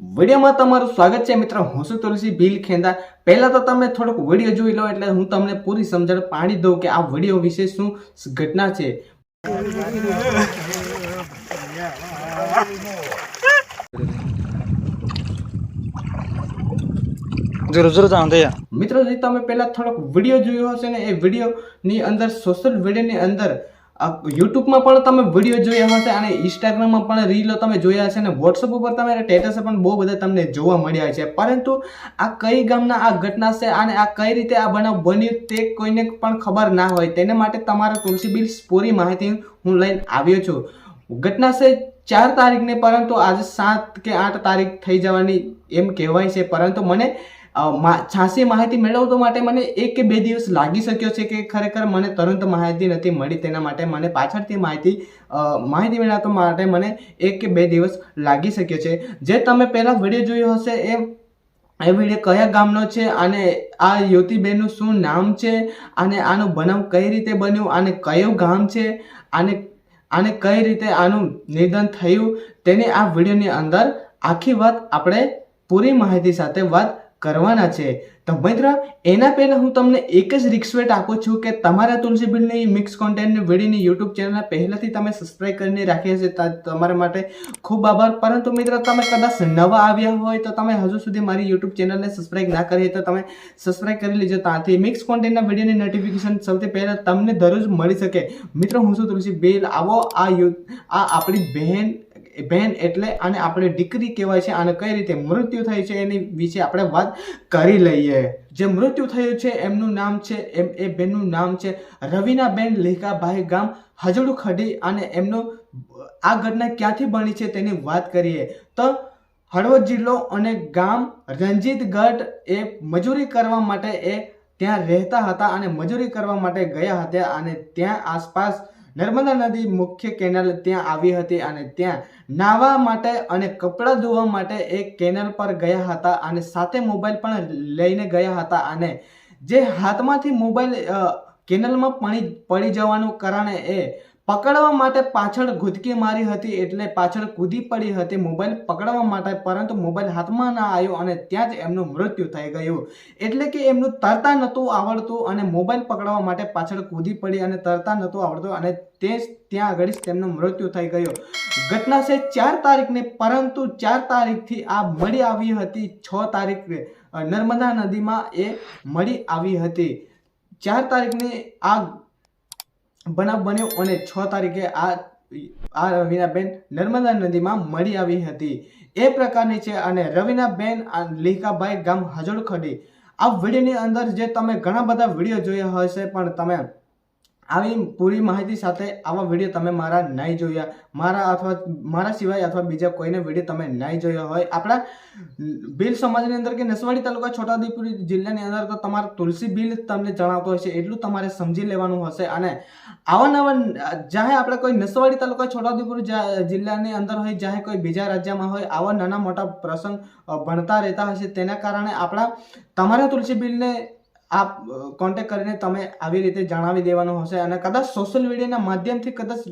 વિડીયોમાં તમારું સ્વાગત છે મિત્રો। હું છું તુલસી ભીલ ખેંદા। પહેલા તો તમે થોડોક વિડીયો જોઈ લો એટલે હું તમને પૂરી સમજણ પાડી દઉં કે આ વિડીયો વિશે શું ઘટના છે। મિત્રો જે તમે પહેલા થોડોક વિડીયો જોયો હશે ને એ વિડીયોની અંદર સોશિયલ મીડિયાની અંદર યુટ્યુબમાં પણ તમે વિડીયો જોયા હશે અને ઇન્સ્ટાગ્રામમાં પણ રીલો તમે જોયા હશે અને વોટ્સઅપ ઉપર તમે સ્ટેટસ પણ બહુ બધા તમને જોવા મળ્યા છે, પરંતુ આ કઈ ગામના આ ઘટના છે અને આ કઈ રીતે આ બનાવ બન્યું તે કોઈને પણ ખબર ના હોય, તેને માટે તમારા તુલસી ભીલ પૂરી માહિતી હું લઈને આવ્યો છું। ઘટના છે 4 તારીખને, પરંતુ આજે 7 કે 8 તારીખ થઈ જવાની એમ કહેવાય છે, પરંતુ મને છાસી માહિતી મેળવવા માટે મને 1 કે 2 દિવસ લાગી શક્યો છે કે ખરેખર મને તરત માહિતી નથી મળી, તેના માટે મને પાછળથી માહિતી મેળવવા માટે મને 1 કે 2 દિવસ લાગી શક્યો છે। જે તમે પહેલા વિડીયો જોયો હશે એ વિડીયો કયા ગામનો છે અને આ યુવતીબેનનું શું નામ છે અને આનો બનાવ કઈ રીતે બન્યું અને કયું ગામ છે આને કઈ રીતે આનું નિધન થયું તેની આ વિડીયોની અંદર આખી વાત આપણે પૂરી માહિતી સાથે વાત કરવાના છે। તો મિત્રો એના પહેલા હું તમને એક જ રિક્વેસ્ટ આપું છું કે તમારા તુલસી ભીલની મિક્સ કોન્ટેન્ટની વિડીયોની યુટ્યુબ ચેનલ પહેલાથી તમે સબસ્ક્રાઇબ કરીને રાખી હશે, તમારા માટે ખૂબ આભાર। પરંતુ મિત્રો તમે કદાચ નવા આવ્યા હોય તો તમે હજુ સુધી મારી યુટ્યુબ ચેનલને સબસ્ક્રાઇબ ના કરી તો તમે સબસ્ક્રાઇબ કરી લેજો, ત્યાંથી મિક્સ કોન્ટેન્ટના વિડીયોની નોટિફિકેશન સૌથી પહેલા તમને દરરોજ મળી શકે। મિત્રો હું છું તુલસી ભીલ। આવો આ આપણી બહેન એટલે આને આપણે દીકરી કહેવાય છે, આને કઈ રીતે મૃત્યુ થઈ છે એની વિશે આપણે વાત કરી લઈએ। જે મૃત્યુ થયું છે એમનું નામ છે એ બેનનું નામ છે રવિનાબેન લેખાભાઈ, ગામ હજડુ ખડી, અને એમનું આ ઘટના ક્યાંથી બની છે તેની વાત કરીએ તો હળવદ જિલ્લો અને ગામ રંજીતગઢ। એ મજૂરી કરવા માટે એ ત્યાં રહેતા હતા અને મજૂરી કરવા માટે ગયા હતા અને ત્યાં આસપાસ નર્મદા નદી મુખ્ય કેનાલ ત્યાં આવી હતી અને ત્યાં નાહવા માટે અને કપડાં ધોવા માટે એ કેનાલ પર ગયા હતા અને સાથે મોબાઈલ પણ લઈને ગયા હતા અને જે હાથમાંથી મોબાઈલ કેનાલમાં પડી જવાનું કારણે એ પકડવા માટે પાછળ ઘૂંટકી મારી હતી, એટલે પાછળ કૂદી પડી હતી મોબાઈલ પકડવા માટે, પરંતુ મોબાઈલ હાથમાં ના આવ્યો અને ત્યાં જ એમનું મૃત્યુ થઈ ગયું। એટલે કે એમનું તરતા નહોતું આવડતું અને મોબાઈલ પકડવા માટે પાછળ કૂદી પડી અને તરતા નહોતું આવડતું અને ત્યાં આગળ તેમનું મૃત્યુ થઈ ગયું। ઘટના છે 4 તારીખને, પરંતુ 4 તારીખથી આ મળી આવી હતી 6 તારીખે નર્મદા નદીમાં એ મળી આવી હતી। 4 તારીખની આ બનાવ બન્યો અને 6 તારીખે આ રવિનાબેન નર્મદા નદીમાં મળી આવી હતી એ પ્રકારની છે। અને રવિનાબેન લેખાભાઈ, ગામ હજડ ખડી। આ વિડીયોની અંદર જે તમે ઘણા બધા વિડીયો જોયા હશે, પણ તમે આવી પૂરી માહિતી સાથે આવા વિડીયો તમે મારા નહીં જોયા, મારા સિવાય અથવા બીજા કોઈને વિડીયો તમે નહીં જોયા હોય। આપણા ભીલ સમાજની અંદર કે નસવાડી તાલુકા છોટાઉદેપુર જિલ્લાની અંદર તો તમારા તુલસી ભીલ તમને જણાવતો હશે એટલું તમારે સમજી લેવાનું હશે। અને આવા નવા ચાહે આપણે કોઈ નસવાડી તાલુકા છોટાઉદેપુર જિલ્લાની અંદર હોય, ચાહે કોઈ બીજા રાજ્યમાં હોય, આવા નાના મોટા પ્રસંગ બનતા રહેતા હશે, તેના કારણે તમારા તુલસી ભીલને આપ કોન્ટેક્ટ કરીને તમે આવી રીતે જણાવી દેવાનું હશે। અને કદાચ સોશિયલ મીડિયાના માધ્યમથી કદાચ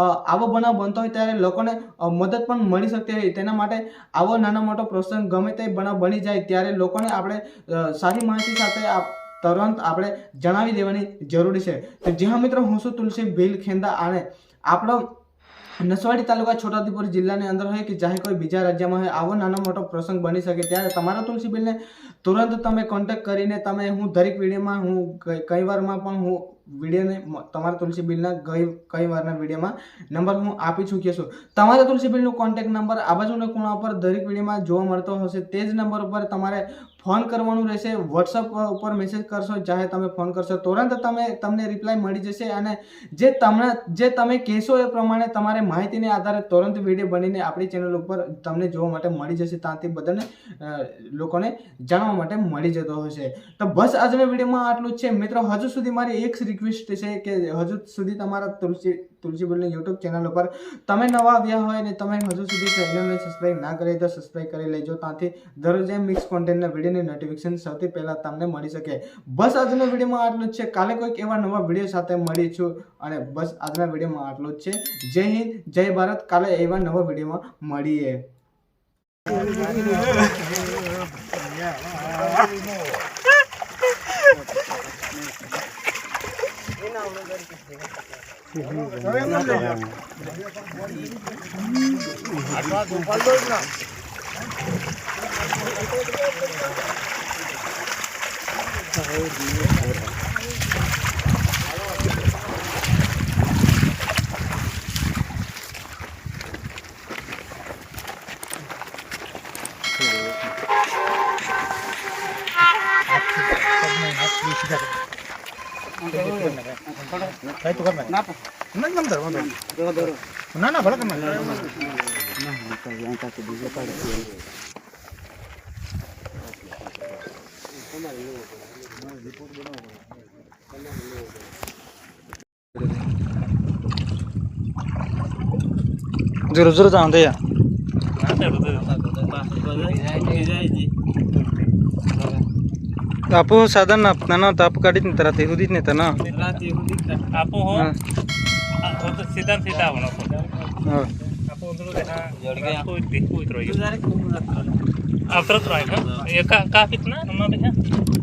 આવો બનાવ બનતો હોય ત્યારે લોકોને મદદ પણ મળી શકતી હોય, તેના માટે આવો નાનો મોટો પ્રસંગ ગમે તે બનાવ બની જાય ત્યારે લોકોને આપણે સારી માહિતી સાથે તરત આપણે જણાવી દેવાની જરૂરી છે। તો જી હા મિત્રો, હું છું તુલસી ભીલ ખેંદા અને આપણો નસવાડી તાલુકા છોટાઉદેપુર જિલ્લાની અંદર હોય કે ચાહે કોઈ બીજા રાજ્યમાં હોય, આવો નાનો મોટો પ્રસંગ બની શકે ત્યારે તમારા તુલસી ભીલને તુરંત તમે કોન્ટેક્ટ કરીને હું દરેક વિડીયોમાં કઈ વારમાં પણ હું વિડીયોને તમારા તુલસી ભીલના કઈ વારના વિડીયોમાં નંબર હું આપી ચૂક્યો છું। તમારા તુલસી ભીલનો કોન્ટેક્ટ નંબર આ બાજુના ખૂણા ઉપર દરેક વિડીયોમાં જોવા મળતો હશે, તે જ નંબર ઉપર તમારે ફોન કરવાનું રહેશે। વોટ્સઅપ ઉપર મેસેજ કરશો, ચાહે તમે ફોન કરશો, તુરંત તમને રિપ્લાય મળી જશે અને જે તમે કહેશો એ પ્રમાણે તમારે માહિતીને આધારે તુરંત વિડીયો બનીને આપણી ચેનલ ઉપર તમને જોવા માટે મળી જશે, ત્યાંથી બધાને લોકોને જાણવા માટે મળી જતો હશે। તો બસ આજના વિડીયોમાં આટલું જ છે મિત્રો। હજુ સુધી મારી એક રિક્વેસ્ટ છે કે હજુ સુધી તમારા તુલસી ભીલની યુટ્યુબ ચેનલ ઉપર તમે નવા આવ્યા હોય ને તમે હજુ સુધી ચેનલને સબસ્ક્રાઇબ ના કરી તો સબસ્ક્રાઇબ કરી લેજો, ત્યાંથી દરરોજ મિક્સ કોન્ટેન્ટના વિડીયોની નોટિફિકેશન સૌથી પહેલા તમને મળી શકે। બસ આજના વિડીયોમાં આટલું જ છે, કાલે કોઈક એવા નવા વિડીયો સાથે મળીશું અને બસ આજના વિડીયોમાં આટલું જ છે। જય હિન્દ, જય ભારત। કાલે એવા નવા વિડીયોમાં મળીએ। जोर जोर जाऊन दे या आपो साधन नापता ना ताप काढीत नाही तर रात्री हुदीत नेता ना आपो हो तो सीधा सीधा होना हो आपो उधर देखा आपको देखो इधर ये आप तरफ रहा है ये का कितना हमने देखा